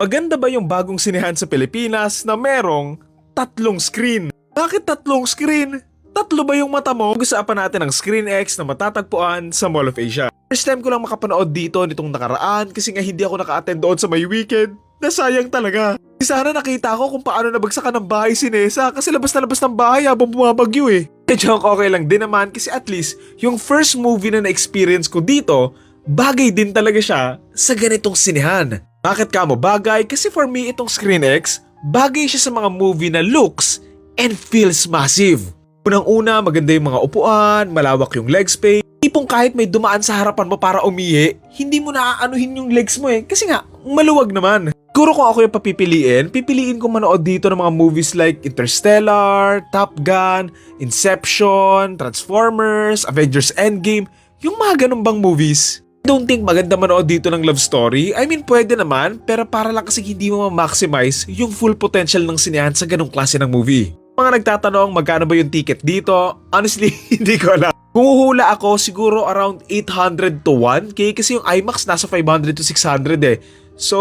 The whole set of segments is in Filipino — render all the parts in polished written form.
Maganda ba yung bagong sinehan sa Pilipinas na merong tatlong screen? Bakit tatlong screen? Tatlo ba yung mata mo? Pag-usapan natin ang ScreenX na matatagpuan sa Mall of Asia. First time ko lang makapanood dito nitong nakaraan kasi nga hindi ako naka-attend doon sa may weekend. Nasayang talaga. Sana nakita ko kung paano nabagsakan ng bahay si Nessa kasi labas na labas ng bahay habang bumabagyo eh. Medyo okay lang din naman kasi at least yung first movie na na-experience ko dito, bagay din talaga siya sa ganitong sinehan. Bakit ka mo bagay? Kasi for me itong ScreenX, bagay siya sa mga movie na looks and feels massive. Unang-una, maganda yung mga upuan, malawak yung leg space. Tipong kahit may dumaan sa harapan mo para umihi, hindi mo naaanuhin yung legs mo eh. Kasi nga, maluwag naman. Siguro kung ako yung pipiliin ko manood dito ng mga movies like Interstellar, Top Gun, Inception, Transformers, Avengers Endgame, yung mga ganun bang movies. I don't think maganda manood dito ng love story. I mean, pwede naman, pero para lang kasi hindi mo ma-maximize yung full potential ng sinehan sa ganung klase ng movie. Mga nagtatanong magkano ba yung ticket dito? Honestly, hindi ko alam. Kung uhula ako, siguro around 800 to 1K kasi yung IMAX nasa 500 to 600 eh. So,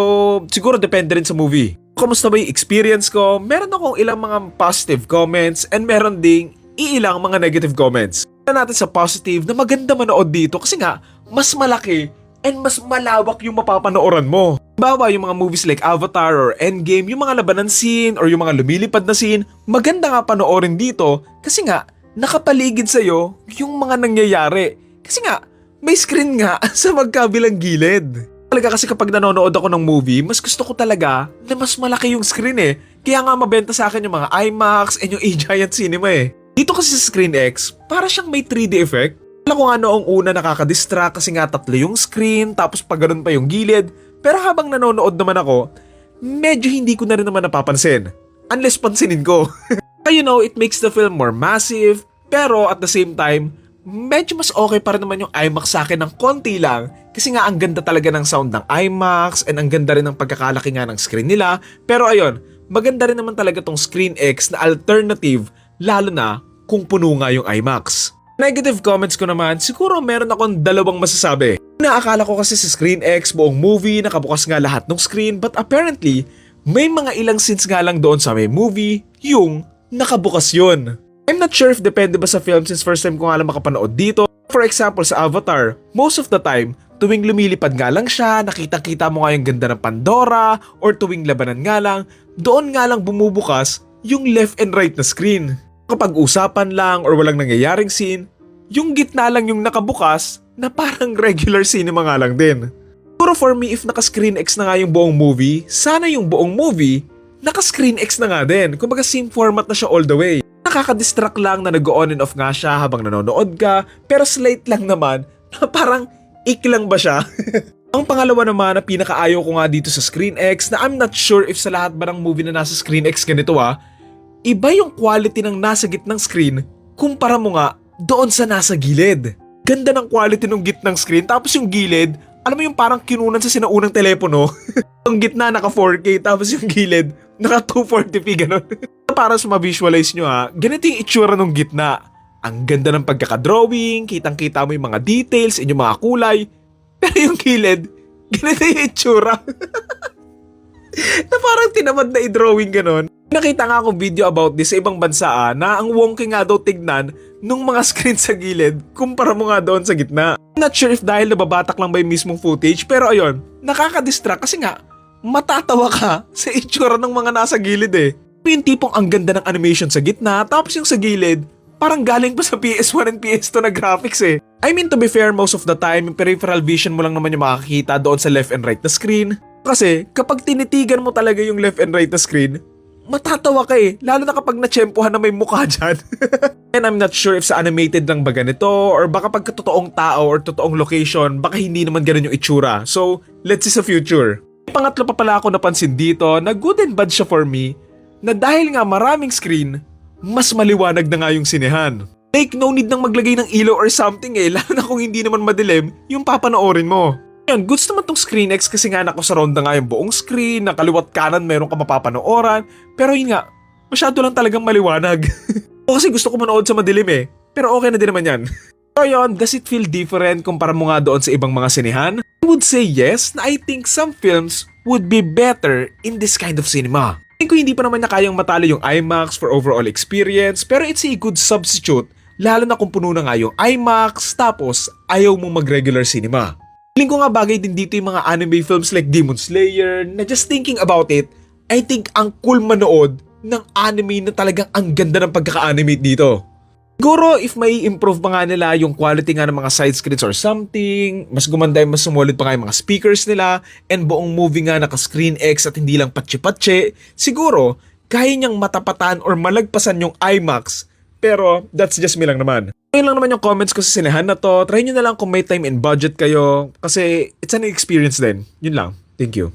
siguro depende rin sa movie. Kamusta ba yung experience ko? Meron akong ilang mga positive comments and meron ding ilang mga negative comments. Tignan natin sa positive na maganda manood dito kasi nga, mas malaki and mas malawak yung mapapanooran mo. Bawa yung mga movies like Avatar or Endgame, yung mga labanan scene or yung mga lumilipad na scene, maganda nga panoorin dito kasi nga, nakapaligid sa'yo yung mga nangyayari. Kasi nga, may screen nga sa magkabilang gilid. Talaga kasi kapag nanonood ako ng movie, mas gusto ko talaga na mas malaki yung screen eh. Kaya nga mabenta sa akin yung mga IMAX and yung A-Giant Cinema eh. Dito kasi sa ScreenX, para siyang may 3D effect. Alam ko nga noong una nakaka-distract kasi nga tatlo yung screen tapos pag ganun pa yung gilid. Pero habang nanonood naman ako, medyo hindi ko na rin naman napapansin. Unless pansinin ko. You know, it makes the film more massive, pero at the same time, medyo mas okay pa rin naman yung IMAX sa akin ng konti lang kasi nga ang ganda talaga ng sound ng IMAX and ang ganda rin ng pagkakalaki nga ng screen nila. Pero ayun, maganda rin naman talaga tong ScreenX na alternative lalo na kung puno nga yung IMAX. Negative comments ko naman, siguro meron akong dalawang masasabi. Naakala ko kasi sa ScreenX buong movie nakabukas nga lahat ng screen but apparently may mga ilang scenes nga lang doon sa may movie yung nakabukas yun. I'm not sure if depende ba sa film since first time ko nga lang makapanood dito. For example sa Avatar, most of the time, tuwing lumilipad nga lang siya, nakita-kita mo nga yung ganda ng Pandora, or tuwing labanan nga lang, doon nga lang bumubukas yung left and right na screen. Kapag usapan lang or walang nangyayaring scene, yung gitna lang yung nakabukas na parang regular cinema nga lang din. Pero for me, if naka-ScreenX na nga yung buong movie, sana yung buong movie naka-ScreenX na nga din. Kumbaga same format na siya all the way. Nakaka-distract lang na nag-on and off nga siya habang nanonood ka, pero slight lang naman na parang lang ba siya? Ang pangalawa naman na pinakaayaw ko nga dito sa ScreenX na I'm not sure if sa lahat ba ng movie na nasa ScreenX ganito iba yung quality ng nasa gitnang screen kumpara mo nga doon sa nasa gilid. Ganda ng quality ng gitnang screen tapos yung gilid, alam mo yung parang kinunan sa sinaunang telepono? Yung gitna naka 4K tapos yung gilid naka 240p ganun. Para sa ma-visualize nyo ganito yung itsura ng gitna. Ang ganda ng pagkakadrawing, kitang-kita mo yung mga details, yung mga kulay. Pero yung gilid, ganito yung itsura. Na parang tinamad na i-drawing ganun. Nakita nga akong video about this sa ibang bansa na ang wonky nga daw tignan nung mga screen sa gilid kumpara mo nga doon sa gitna. I'm not sure if dahil nababatak lang ba yung mismong footage pero ayun, nakaka-distract kasi nga matatawa ka sa itsura ng mga nasa gilid eh. Yung tipong ang ganda ng animation sa gitna tapos yung sa gilid parang galing pa sa PS1 and PS2 na graphics eh. I mean to be fair most of the time yung peripheral vision mo lang naman yung makakita doon sa left and right na screen. Kasi kapag tinitigan mo talaga yung left and right na screen, matatawa ka eh. Lalo na kapag natsyempohan na may mukha dyan. And I'm not sure if sa animated lang ba ganito or baka pagka totoong tao or totoong location, baka hindi naman ganun yung itsura. So, let's see sa future. Pangatlo pa pala ako napansin dito na good and bad siya for me na dahil nga maraming screen, mas maliwanag na nga yung sinehan. Like no need nang maglagay ng ilaw or something eh, lalo na kung hindi naman madilim yung papanoorin mo. Yan, goods naman tong ScreenX kasi nga nakasurround na nga yung buong screen, nakaliwat kanan meron ka mapapanooran, pero yun nga, masyado lang talagang maliwanag. O kasi gusto ko manood sa madilim eh, pero okay na din naman yan. So yun, does it feel different kumpara mo nga doon sa ibang mga sinehan? I would say yes, na I think some films would be better in this kind of cinema. Tingin ko hindi pa naman niya kayang matalo yung IMAX for overall experience, pero it's a good substitute, lalo na kung puno na nga yung IMAX, tapos ayaw mong mag-regular cinema. Feeling ko nga bagay din dito yung mga anime films like Demon Slayer, na just thinking about it, I think ang cool manood ng anime na talagang ang ganda ng pagkaka-animate dito. Siguro if may improve pa nga nila yung quality nga ng mga side screens or something, mas gumanda mas sumolid pa nga yung mga speakers nila, and buong movie nga naka Screen X at hindi lang patsi-patsi, siguro kaya niyang matapatan or malagpasan yung IMAX, pero that's just me lang naman. Ayun lang naman yung comments ko sa sinehan na to. Try nyo na lang kung may time and budget kayo, kasi it's an experience din. Yun lang. Thank you.